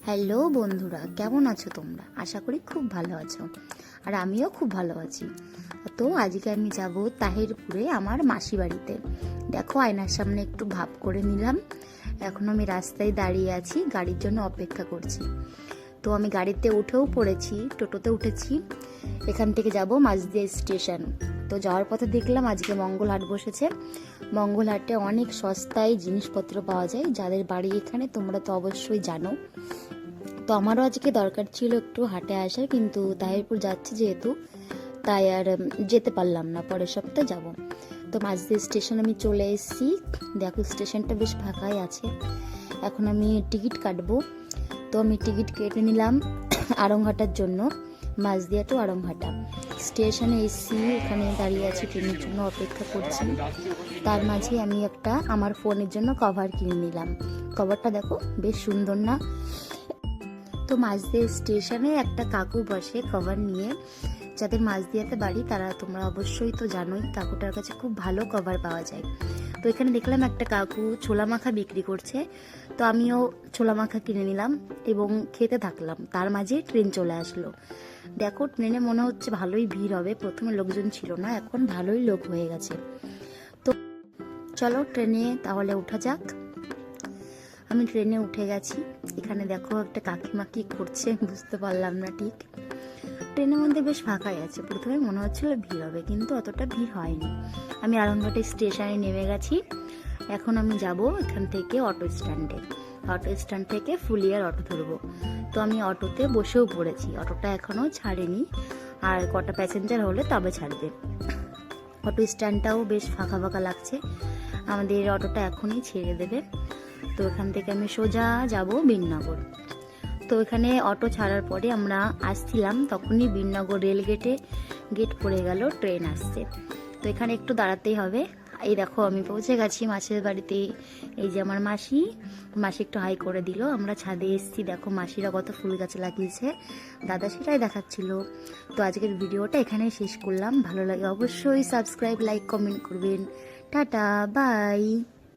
Hello বন্ধুরা, কেমন আছো তোমরা? আশা করি খুব ভালো আছো, আর আমিও খুব ভালো আছি। তো আজকে আমি যাব তাহিরপুরে আমার মাসি বাড়িতে। দেখো, আয়নার সামনে একটু ভাব করে নিলাম। এখন আমি রাস্তায় দাঁড়িয়ে আছি, গাড়ির জন্য অপেক্ষা করছি। তো আমি গাড়িতে উঠেও পড়েছি, টোটোতে উঠেছি। এখান থেকে যাব মাঝদিয়া স্টেশন। তো যাওয়ার পথে দেখলাম আজকে মঙ্গলহাট বসেছে। মঙ্গলহাটে অনেক সস্তায় জিনিসপত্র পাওয়া যায়, যাদের বাড়ি এখানে তোমরা তো অবশ্যই জানো। তো আমারও আজকে দরকার ছিল একটু হাটে আসার, কিন্তু তাহিরপুর যাচ্ছি যেহেতু, তাই আর যেতে পারলাম না, পরের সপ্তাহে যাব। তো মাঝদিয়া স্টেশন আমি চলে এসেছি। দেখো, স্টেশনটা বেশ ফাঁকাই আছে। এখন আমি টিকিট কাটবো। তো আমি টিকিট কেটে নিলাম আড়ংঘাটার জন্য, মাঝদিয়া টু আড়ংঘাটা। স্টেশনে এসেছি, এখানে দাঁড়িয়ে আছি, ট্রেনের জন্য অপেক্ষা করছি। তার মাঝে আমি একটা আমার ফোনের জন্য কভার কিনে নিলাম। কভারটা দেখো, বেশ সুন্দর না? তো মাঝদিয়া স্টেশনে একটা কাকু বসে কভার নিয়ে। যাদের মাঝদিয়াতে বাড়ি তারা তোমরা অবশ্যই তো জানোই, কাকুটার কাছে খুব ভালো কভার পাওয়া যায়। তো এখানে দেখলাম একটা কাকু ছোলা মাখা বিক্রি করছে। তো আমিও ছোলা মাখা কিনে নিলাম এবং খেতে থাকলাম। তার মাঝে ট্রেন চলে আসলো। দেখো, ট্রেনে মনে হচ্ছে ভালোই ভিড় হবে। প্রথমে লোকজন ছিল না, এখন ভালোই লোক হয়ে গেছে। তো চলো ট্রেনে তাহলে ওঠা যাক। আমি ট্রেনে উঠে গেছি। এখানে দেখো একটা কাকিমা কি করছে বুঝতে পারলাম না ঠিক। ট্রেনের মধ্যে বেশ ফাঁকাই আছে। প্রথমে মনে হচ্ছিল ভিড় হবে, কিন্তু অতটা ভিড় হয়নি। আমি আড়ংঘাটা স্টেশনে নেমে গেছি। এখন আমি যাব এখান থেকে অটো স্ট্যান্ডে। অটো স্ট্যান্ড থেকে ফুলিয়ার অটো ধরবো। তো আমি অটোতে বসেও পড়েছি। অটোটা এখনও ছাড়েনি, আর কটা প্যাসেঞ্জার হলে তবে ছাড়বে। অটো স্ট্যান্ডটাও বেশ ফাঁকা ফাঁকা লাগছে। আমাদের অটোটা এখনই ছেড়ে দেবে। তো এখান থেকে আমি সোজা যাব বীরনগর। তো এখানে অটো ছাড়ার পরে আমরা আসছিলাম, তখনই বীরনগর রেল গেট পড়ে গেল, ট্রেন আসছে। তো এখানে একটু দাঁড়াতেই হবে। এই দেখো, আমি পৌঁছে গেছি মাসির বাড়িতে। এই যে আমার মাসি একটু হাই করে দিল। আমরা ছাদে এসেছি। দেখো মাসিরা কত ফুল গাছ লাগিয়েছে, দাদা সেটাই দেখাচ্ছিল। তো আজকের ভিডিওটা এখানেই শেষ করলাম। ভালো লাগে অবশ্যই সাবস্ক্রাইব, লাইক, কমেন্ট করবেন। Tata, by.